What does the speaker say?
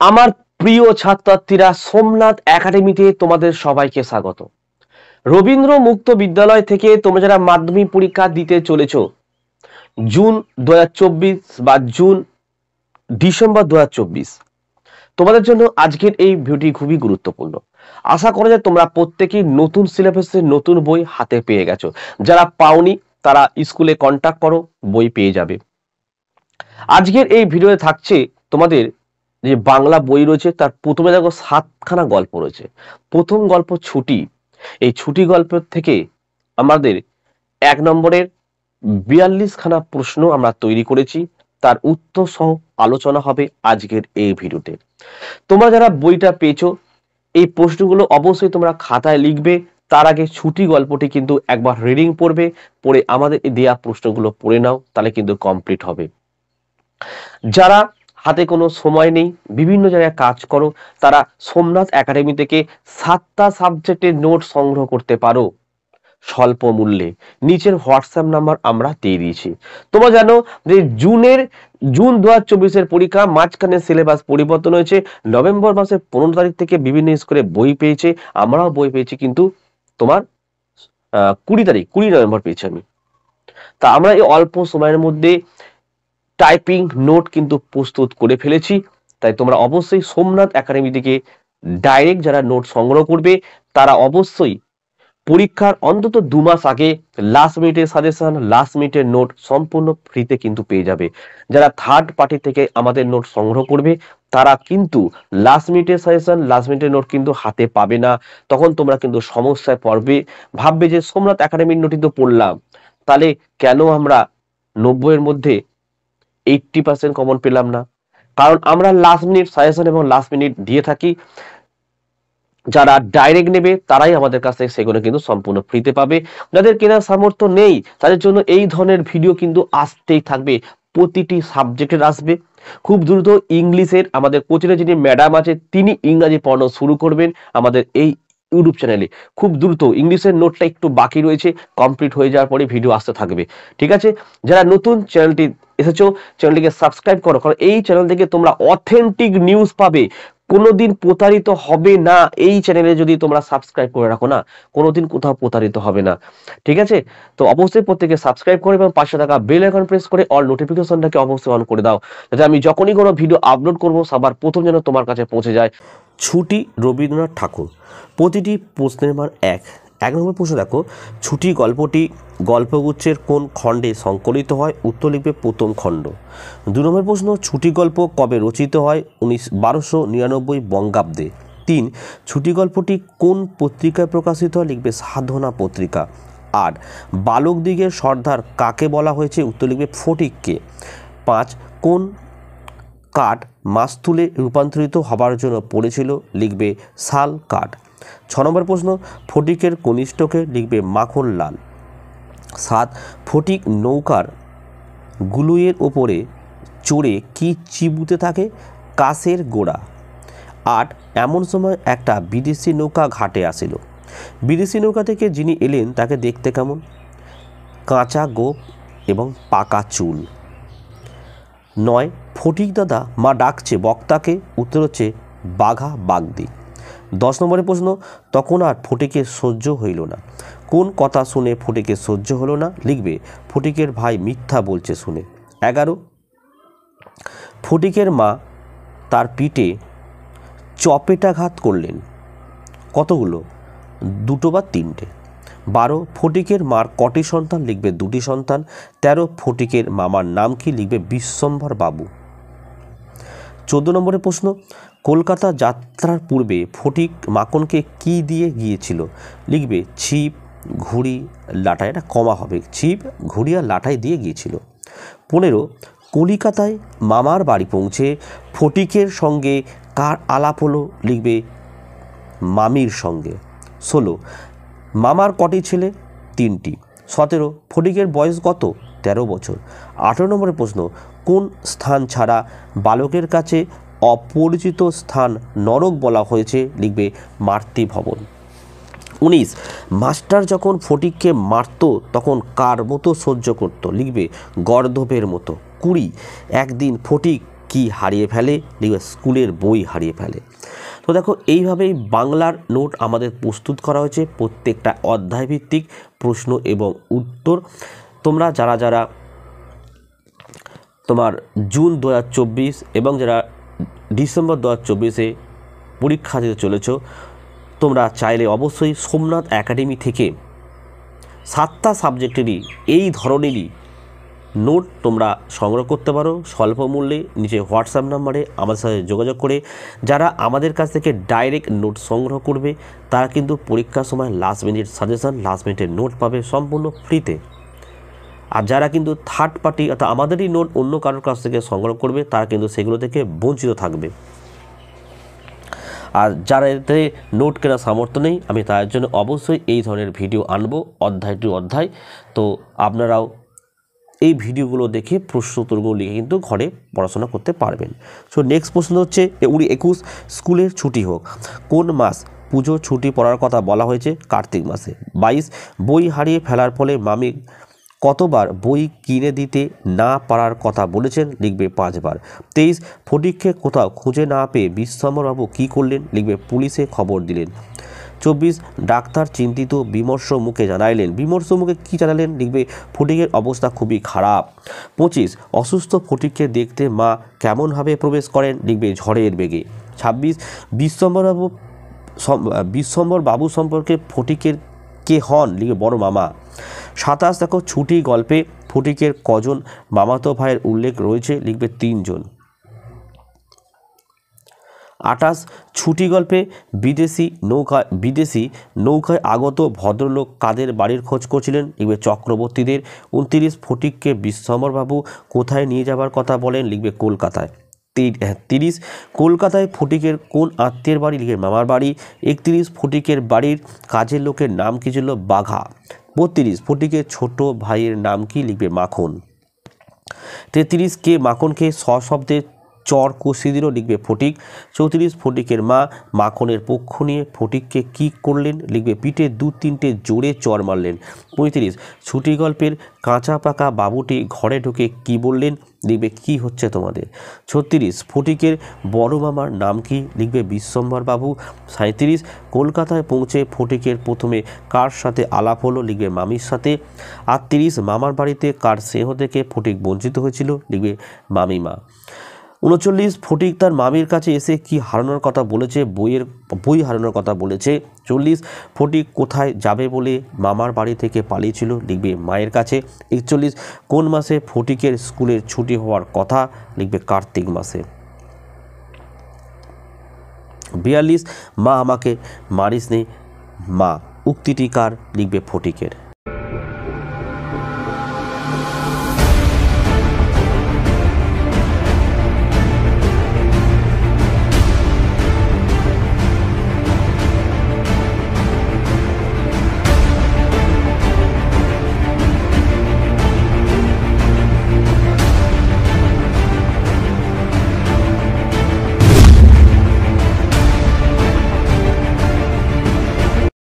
আমার প্রিয় ছাত্রছাত্রীরা, সোমনাথ একাডেমিতে তোমাদের সবাইকে স্বাগত। রবীন্দ্র মুক্ত বিদ্যালয় থেকে তোমরা যারা মাধ্যমিক পরীক্ষা দিতে চলেছো জুন 2024 বা ডিসেম্বর 2024, তোমাদের জন্য আজকের এই ভিডিওটি খুবই গুরুত্বপূর্ণ। আশা করা যায় তোমরা প্রত্যেকেই নতুন সিলেবাসের নতুন বই হাতে পেয়ে গেছো। যারা পাওনি তারা স্কুলে কন্টাক্ট করো, বই পেয়ে যাবে। আজকের এই ভিডিওতে থাকছে তোমাদের যে বাংলা বই রয়েছে তার প্রথমে দেখো 7খানা গল্প রয়েছে। প্রথম গল্প ছুটি। এই ছুটি গল্প থেকে আমাদের 1 নম্বরের 42খানা প্রশ্ন আমরা তৈরি করেছি, তার উত্তর সহ আলোচনা হবে আজকের এই ভিডিওতে। তোমরা যারা বইটা পেয়েছো এই প্রশ্নগুলো অবশ্যই তোমরা খাতায় লিখবে। তার আগে ছুটি গল্পটি কিন্তু একবার রিডিং পড়বে, পড়ে আমাদের দেয়া প্রশ্নগুলো পড়ে নাও, তাহলে কিন্তু কমপ্লিট হবে। যারা হাতে কোনো সময় নেই, বিভিন্ন জায়গায় কাজ করো, তারা সোমনাথ একাডেমি থেকে 7টা সাবজেক্টের নোট সংগ্রহ করতে পারো স্বল্প মূল্যে। নিচের হোয়াটসঅ্যাপ নাম্বার আমরা দিয়ে দিয়েছি। তোমরা জানো যে জুন 2024-এর পরীক্ষা, মাঝখানে সিলেবাস পরিবর্তন হয়েছে। নভেম্বর মাসের 15 তারিখ থেকে বিভিন্ন স্কুলে বই পেয়েছে, আমরাও বই পেয়েছি, কিন্তু তোমার 20 নভেম্বর পেয়েছি আমি। তা আমরা এই অল্প সময়ের মধ্যে টাইপিং নোট কিন্তু প্রস্তুত করে ফেলেছি। তাই তোমরা অবশ্যই সোমনাথ একাডেমি থেকে ডাইরেক্ট যারা নোট সংগ্রহ করবে তারা অবশ্যই পরীক্ষার অন্তত 2 মাস আগে লাস্ট মিনিটের সাজেশন, লাস্ট মিনিটের নোট সম্পূর্ণ ফ্রিতে কিন্তু পেয়ে যাবে। যারা থার্ড পার্টি থেকে আমাদের নোট সংগ্রহ করবে তারা কিন্তু লাস্ট মিনিটের সাজেশন, লাস্ট মিনিটের নোট কিন্তু হাতে পাবে না। তখন তোমরা কিন্তু সমস্যায় পড়বে, ভাববে যে সোমনাথ একাডেমির নোটই তো পড়লাম, তাহলে কেন আমরা 90-এর মধ্যে 80% কমন পেলাম না। কারণ আমরা লাস্ট মিনিট সাজেশন এবং লাস্ট মিনিট দিয়ে থাকি। যারা ডাইরেক্ট নেবে তারাই আমাদের কাছ থেকে সেগুলো কিন্তু সম্পূর্ণ ফ্রিতে পাবে। যাদের কেনার সামর্থ্য নেই তাদের জন্য এই ধরনের ভিডিও কিন্তু আসতেই থাকবে, প্রতিটি সাবজেক্টের আসবে। খুব দ্রুত ইংলিশের আমাদের কোচিংয়ে যিনি ম্যাডাম আছে তিনি ইংরাজি পড়ানো শুরু করবেন আমাদের এই ইউটিউব চ্যানেলে। খুব দ্রুত ইংলিশের নোটটা একটু বাকি রয়েছে, কমপ্লিট হয়ে যাওয়ার পরে ভিডিও আসতে থাকবে। ঠিক আছে, যারা নতুন চ্যানেলটি এসেছো চ্যানেলটিকে সাবস্ক্রাইব করো, কারণ এই চ্যানেল থেকে তোমরা অথেন্টিক নিউজ পাবে। কোনোদিন প্রতারিত হবে না। এই চ্যানেলে যদি তোমরা সাবস্ক্রাইব করে রাখো না, কোনোদিন কোথাও প্রতারিত হবে না। ঠিক আছে, তো অবশ্যই প্রত্যেকে সাবস্ক্রাইব করে এবং পাশে থাকা বেল আইকন প্রেস করে অল নোটিফিকেশনটাকে অবশ্যই অন করে দাও, যাতে আমি যখনই কোনো ভিডিও আপলোড করব সবার প্রথম যেন তোমার কাছে পৌঁছে যায়। ছুটি, রবীন্দ্রনাথ ঠাকুর। প্রতিটি প্রশ্নের মান 1 নম্বর প্রশ্ন দেখো, ছুটি গল্পটি গল্পগুচ্ছের কোন খণ্ডে সংকলিত হয়? উত্তর লিখবে প্রথম খণ্ড। 2 নম্বর প্রশ্ন, ছুটি গল্প কবে রচিত হয়? 1299 বঙ্গাব্দে। 3, ছুটি গল্পটি কোন পত্রিকায় প্রকাশিত হয়? লিখবে সাধনা পত্রিকা। 8, বালকদিগের সর্দার কাকে বলা হয়েছে? উত্তর লিখবে ফটিককে। 5, কোন কাঠ মাস্তুলে রূপান্তরিত হবার জন্য পড়েছিল? লিখবে শাল কাঠ। 6 নম্বর প্রশ্ন, ফটিকের কনিষ্ঠকে? লিখবে মাখনলাল। 7, ফটিক নৌকার গুলুইয়ের ওপরে চড়ে কি চিবুতে থাকে? কাঁসের গোড়া। 8, এমন সময় একটা বিদেশি নৌকা ঘাটে আসিল। বিদেশি নৌকা থেকে যিনি এলেন তাকে দেখতে কেমন? কাঁচা গোঁফ এবং পাকা চুল। 9, ফটিক দাদা মা ডাকছে বক্তাকে? উত্তর হচ্ছে বাঘা বাগদি। 10 নম্বরের প্রশ্ন, তখন আর ফটিকের সহ্য হইল না। কোন কথা শুনে ফটিকের সহ্য হলো না? লিখবে ফটিকের ভাই মিথ্যা বলছে শুনে। 11, ফটিকের মা তার পিঠে চপেটাঘাত করলেন। কতগুলো? 2 বা 3টে। 12, ফটিকের মার কটি সন্তান? লিখবে 2টি সন্তান। 13, ফটিকের মামার নাম কি? লিখবে বিশ্বম্ভর বাবু। 14 নম্বরের প্রশ্ন, কলকাতা যাত্রার পূর্বে ফটিক মাখনকে কি দিয়ে গিয়েছিল? লিখবে ছিপ, ঘুড়ি, লাটাই। এটা কমা হবে, ছিপ, ঘুড়ি আর লাটাই দিয়ে গিয়েছিল। 15, কলিকাতায় মামার বাড়ি পৌঁছে ফটিকের সঙ্গে কার আলাপ হলো? লিখবে মামির সঙ্গে। 16, মামার কটি ছেলে? 3টি। 17, ফটিকের বয়স কত? 13 বছর। 18 নম্বরের প্রশ্ন, কোন স্থান ছাড়া বালকের কাছে অপরিচিত স্থান নরক বলা হয়েছে? লিখবে মাতৃভবন। 19, মাস্টার যখন ফটিককে মারত তখন কার মতো সহ্য করত? লিখবে গর্দভের মতো। 20, একদিন ফটিক কি হারিয়ে ফেলে, লিখবে স্কুলের বই হারিয়ে ফেলে। তো দেখো এইভাবেই বাংলার নোট আমাদের প্রস্তুত করা হয়েছে, প্রত্যেকটা অধ্যায়ভিত্তিক প্রশ্ন এবং উত্তর। তোমরা যারা যারা তোমার জুন 2024 এবং যারা ডিসেম্বর 2024-এ পরীক্ষা দিতে চলেছ, তোমরা চাইলে অবশ্যই সোমনাথ একাডেমি থেকে 7টা সাবজেক্টেরই এই ধরনেরই নোট তোমরা সংগ্রহ করতে পারো স্বল্প মূল্যে। নিচে হোয়াটসঅ্যাপ নাম্বারে আমাদের সাথে যোগাযোগ করে যারা আমাদের কাছ থেকে ডাইরেক্ট নোট সংগ্রহ করবে তারা কিন্তু পরীক্ষার সময় লাস্ট মিনিট সাজেশন, লাস্ট মিনিটের নোট পাবে সম্পূর্ণ ফ্রিতে। আর যারা কিন্তু থার্ড পার্টি অর্থাৎ আমাদেরই নোট অন্য কারোর কাছ থেকে সংগ্রহ করবে তারা কিন্তু সেগুলো থেকে বঞ্চিত থাকবে। আর যারা এতে নোট কেনার সামর্থ্য নেই, আমি তার জন্য অবশ্যই এই ধরনের ভিডিও আনবো অধ্যায় টু অধ্যায়। তো আপনারাও এই ভিডিওগুলো দেখে প্রশ্ন উত্তরগুলো লিখে কিন্তু ঘরে পড়াশোনা করতে পারবেন। সো নেক্সট প্রশ্ন হচ্ছে 21 স্কুলের ছুটি হোক। কোন মাস পুজোর ছুটি পড়ার কথা বলা হয়েছে? কার্তিক মাসে। 22 বই হারিয়ে ফেলার ফলে মামি কতবার বই কিনে দিতে না পারার কথা বলেছেন? লিখবে 5 বার। 23 ফটিককে কোথাও খুঁজে না পেয়ে বিশ্বম্বরবাবু কী করলেন? লিখবে পুলিশে খবর দিলেন। 24 ডাক্তার চিন্তিত বিমর্ষ মুখে জানাইলেন। বিমর্ষ মুখে কী জানালেন? লিখবে ফটিকের অবস্থা খুবই খারাপ। 25 অসুস্থ ফটিককে দেখতে মা কেমনভাবে প্রবেশ করেন? লিখবে ঝড়ের বেগে। 26 বিশ্বম্বর বাবু সম্পর্কে ফটিকের কে হন? লিখবে বড় মামা। 27 দেখো ছুটি গল্পে ফটিকের কজন মামাতো ভাইয়ের উল্লেখ রয়েছে? লিখবে 3 জন। 28 ছুটি গল্পে বিদেশি নৌকায় আগত ভদ্রলোক কাদের বাড়ির খোঁজ করছিলেন? লিখবে চক্রবর্তীদের। 29 ফটিককে বিশ্বম্বরবাবু কোথায় নিয়ে যাবার কথা বলেন? লিখবে কলকাতায়। 30 কলকাতায় ফটিকের কোন আত্মীয়ের বাড়ি? লিখবে মামার বাড়ি। 31 ফটিকের বাড়ির কাজের লোকের নাম কি ছিল? বাঘা। 32 ফটিকের ছোট ভাইয়ের নাম কি? লিখবে মাখন। 33 কে মাখনকে সশব্দে চর কষিয়ে দিল? লিখবে ফটিক। 34 ফটিকের মা মাখনের পক্ষ নিয়ে ফটিককে কি করলেন? লিখবে পিঠে 2-3টে জোরে চর মারলেন। 35 ছুটি গল্পের কাঁচা পাকা বাবুটি ঘরে ঢুকে কি বললেন? লিখবে কি হচ্ছে তোমাদের। 36 ফটিকের বড় মামার নাম কি? লিখবে বিশ্বম্বর বাবু। 37 কলকাতায় পৌঁছে ফটিকের প্রথমে কার সাথে আলাপ হলো? লিখবে মামির সাথে। 38 মামার বাড়িতে কার স্নেহ থেকে ফটিক বঞ্চিত হয়েছিল? লিখবে মামিমা। 39 ফটিক তার মামির কাছে এসে কি হারানোর কথা বলেছে? বই হারানোর কথা বলেছে। 40 ফটিক কোথায় যাবে বলে মামার বাড়ি থেকে পালিয়েছিল? লিখবে মায়ের কাছে। 41 কোন মাসে ফটিকের স্কুলের ছুটি হওয়ার কথা? লিখবে কার্তিক মাসে। 42 মা আমাকে মারিস নে মা উক্তিটি কার? লিখবে ফটিকের।